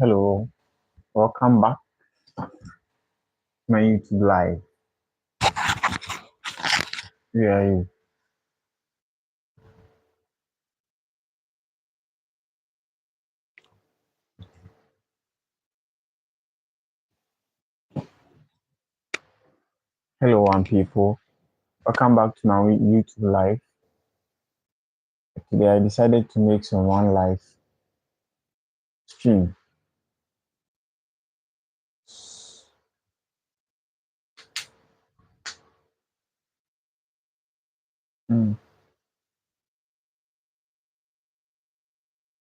Hello, welcome back to my YouTube live. Where are you? Hello, people. Welcome back to my YouTube live. Today, I decided to make some one live stream.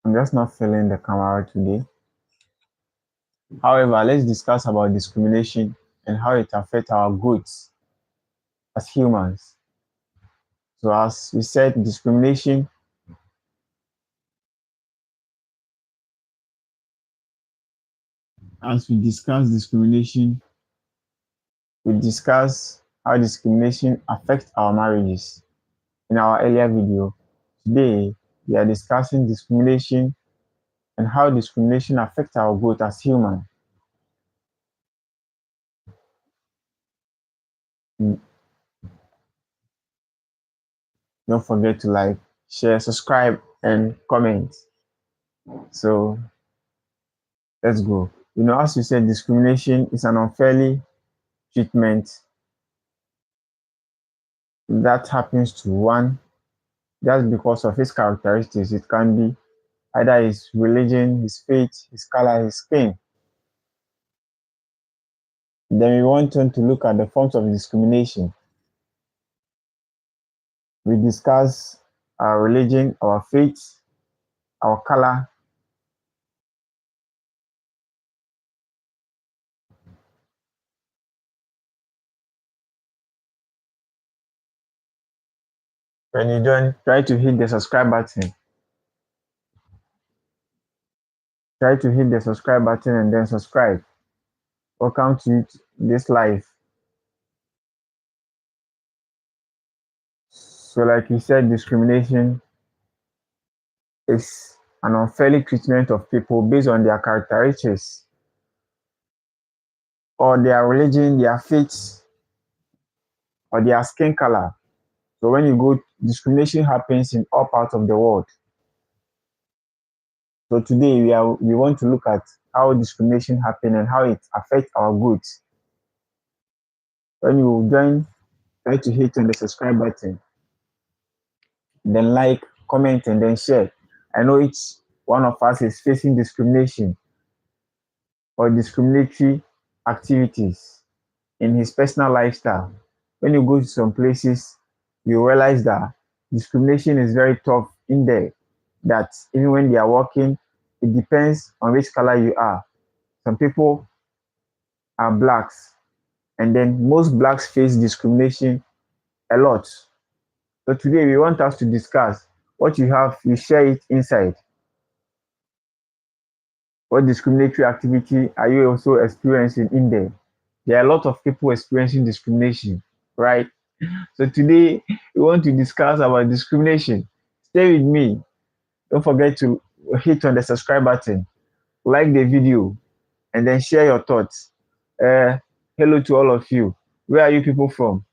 I'm just not feeling the camera today. However, let's discuss about discrimination and how it affects our growth as humans. So, as we said, discrimination as we discuss discrimination, we discuss how discrimination affects our marriages in our earlier video. Today, we are discussing discrimination and how discrimination affects our growth as humans. Don't forget to like, share, subscribe, and comment. So let's go. As you said, discrimination is an unfairly treatment that happens to one just because of his characteristics. It can be either his religion, his faith, his color, his skin. Then we want to look at the forms of discrimination. We discuss our religion, our faith, our color. When you're done, try to hit the subscribe button. Try to hit the subscribe button and then subscribe. Welcome to this live. So, like you said, discrimination is an unfairly treatment of people based on their characteristics or their religion, their faith, or their skin color. So when you go, discrimination happens in all parts of the world. So today we want to look at how discrimination happens and how it affects our growth. When you join, try to hit on the subscribe button, then like, comment, and then share. I know each one of us is facing discrimination or discriminatory activities in his personal lifestyle. When you go to some places, you realize that discrimination is very tough in there. That even when they are working, it depends on which color you are. Some people are blacks, and then most blacks face discrimination a lot. So today we want us to discuss what you have, you share it inside. What discriminatory activity are you also experiencing in there? There are a lot of people experiencing discrimination, right? So today we want to discuss about discrimination. Stay with me. Don't forget to hit on the subscribe button, like the video, and then share your thoughts. Hello to all of you. Where are you people from?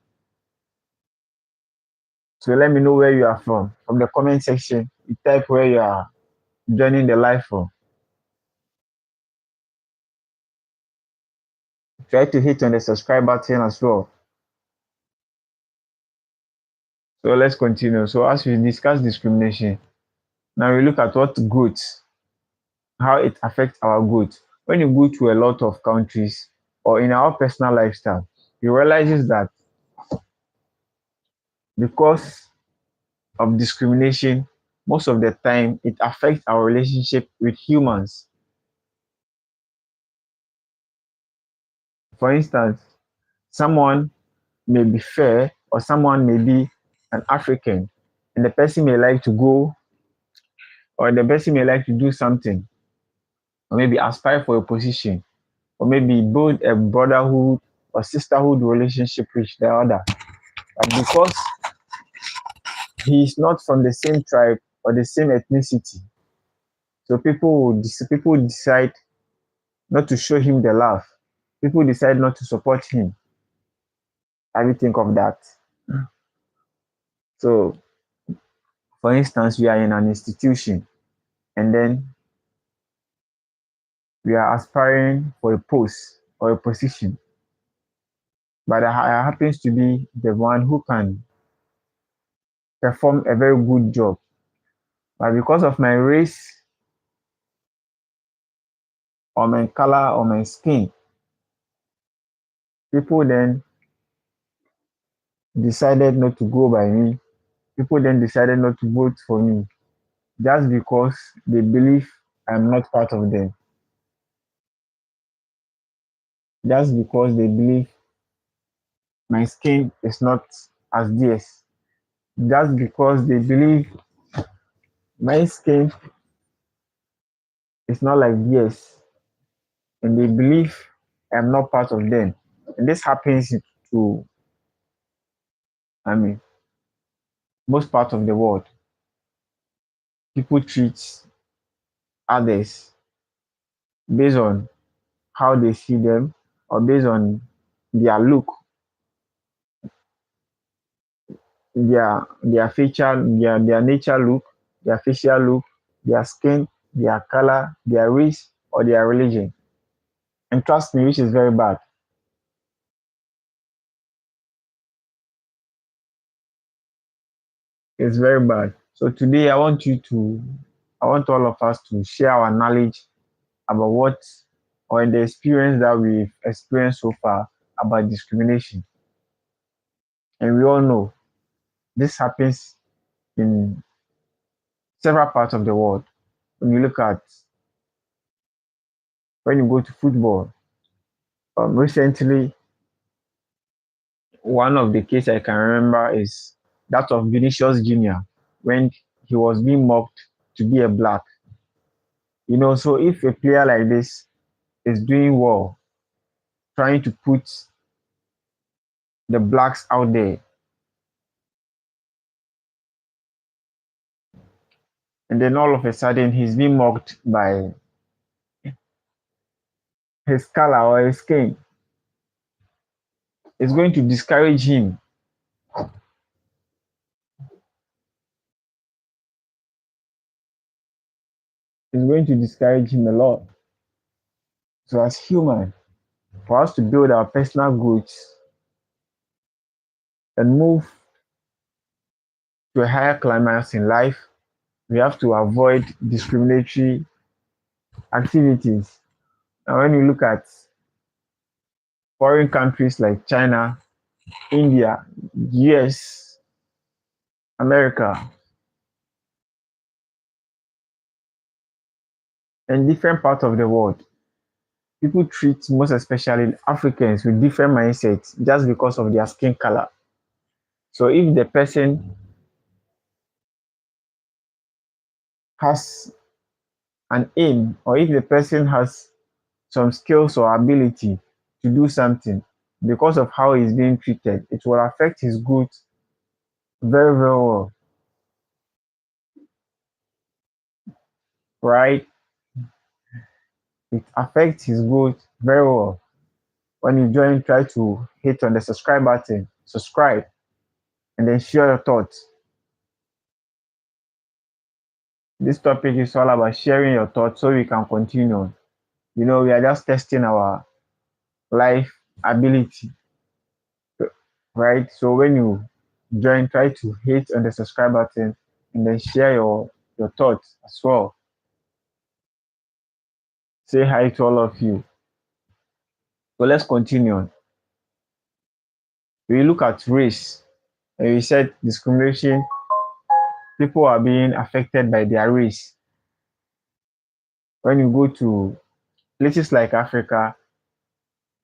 So let me know where you are from. From the comment section, you type where you are joining the live from. Try to hit on the subscribe button as well. So let's continue. So as we discuss discrimination, now we look at what growth, how it affects our growth. When you go to a lot of countries or in our personal lifestyle, you realize that because of discrimination, most of the time it affects our relationship with humans. For instance, someone may be fair or someone may be an African, and the person may like to go or the person may like to do something, or maybe aspire for a position, or maybe build a brotherhood or sisterhood relationship with the other. But because he is not from the same tribe or the same ethnicity, so people decide not to show him the love. People decide not to support him. Have you think of that? So, for instance, we are in an institution and then we are aspiring for a post or a position, but I happens to be the one who can perform a very good job. But because of my race or my color or my skin, people then decided not to go by me. People then decided not to vote for me just because they believe I'm not part of them. Just because they believe my skin is not as theirs. Just because they believe my skin is not like theirs. And they believe I'm not part of them. And this happens to, I mean, most part of the world. People treat others based on how they see them or based on their look, their feature, their nature look, their facial look, their skin, their color, their race, or their religion. And trust me, which is very bad. It's very bad. So today I want all of us to share our knowledge about what or the experience that we've experienced so far about discrimination. And we all know this happens in several parts of the world. When you look at when you go to football, recently one of the cases I can remember is that of Vinicius Jr. when he was being mocked to be a black. So if a player like this is doing well, trying to put the blacks out there, and then all of a sudden he's being mocked by his color or his skin, it's going to discourage him. It's going to discourage him a lot. So as human, for us to build our personal growth and move to a higher climax in life, we have to avoid discriminatory activities. And when you look at foreign countries like China, India, US, America, and different parts of the world, people treat most especially Africans with different mindsets just because of their skin color. So if the person has an aim or if the person has some skills or ability to do something because of how he's being treated, it will affect his growth very, very well, right? It affects his growth very well. When you join, try to hit on the subscribe button, subscribe, and then share your thoughts. This topic is all about sharing your thoughts so we can continue. We are just testing our life ability, right? So when you join, try to hit on the subscribe button and then share your thoughts as well. Say hi to all of you. So let's continue on. We look at race and we said discrimination, people are being affected by their race. When you go to places like Africa,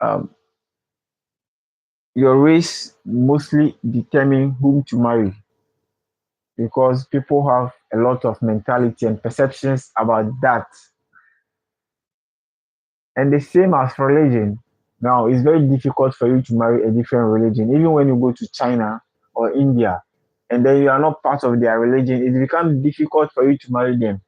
um, your race mostly determine whom to marry because people have a lot of mentality and perceptions about that. And the same as religion. Now, it's very difficult for you to marry a different religion, even when you go to China or India, and then you are not part of their religion. It becomes difficult for you to marry them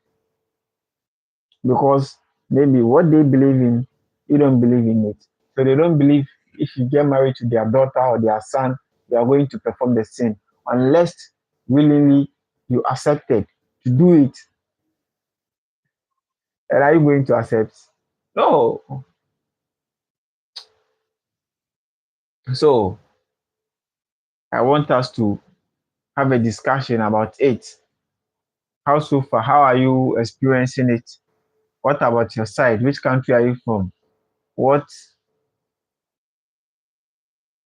because maybe what they believe in You don't believe in it. So they don't believe if you get married to their daughter or their son, you are going to perform the sin unless willingly you accepted to do it. And are you going to accept? No. So I want us to have a discussion about it. How so far? How are you experiencing it? What about your side? Which country are you from? What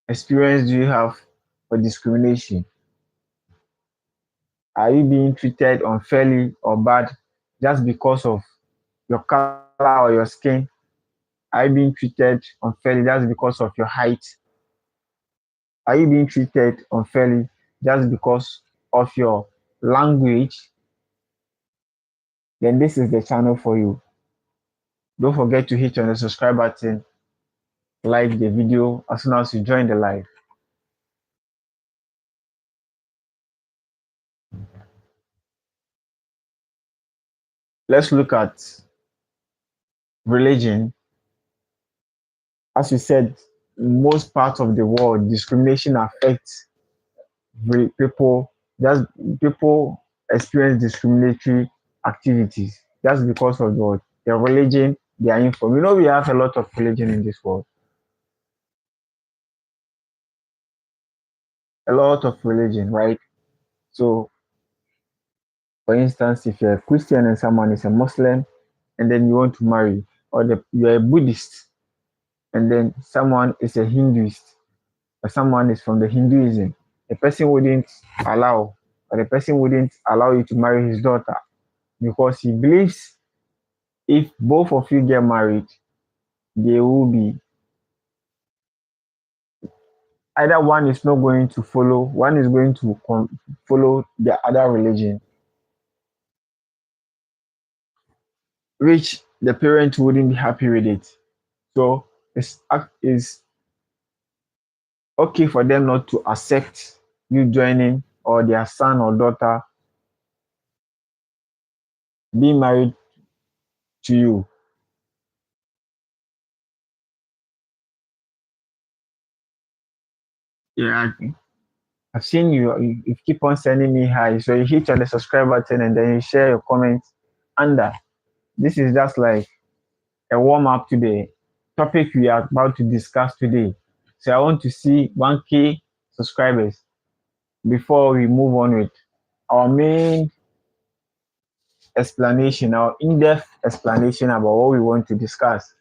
experience do you have for discrimination? Are you being treated unfairly or bad just because of your color or your skin? Are you being treated unfairly just because of your height? Are you being treated unfairly just because of your language? Then this is the channel for you. Don't forget to hit on the subscribe button, like the video as soon as you join the live. Let's look at religion. As you said, most parts of the world, discrimination affects people. Just people experience discriminatory activities just because of the religion they are in from. You know, we have a lot of religion in this world. A lot of religion, right? So, for instance, if you're a Christian and someone is a Muslim, and then you want to marry, or you're a Buddhist, and then someone is a Hinduist, or someone is from the Hinduism, the person wouldn't allow, or the person wouldn't allow you to marry his daughter because he believes if both of you get married, there will be either one is not going to follow, one is going to follow the other religion, which the parent wouldn't be happy with it. So it's okay for them not to accept you joining or their son or daughter being married to you. Yeah, I've seen you keep on sending me hi. So you hit on the subscribe button and then you share your comments under. This is just like a warm up to the topic we are about to discuss today. So I want to see 1K subscribers before we move on with our main explanation, our in-depth explanation about what we want to discuss.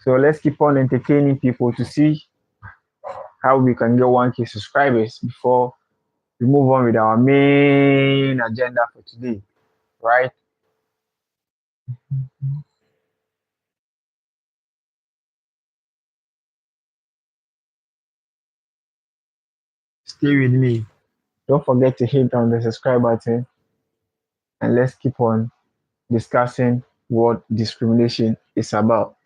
So let's keep on entertaining people to see how we can get 1K subscribers before we move on with our main agenda for today, right? Stay with me. Don't forget to hit on the subscribe button and let's keep on discussing what discrimination is about.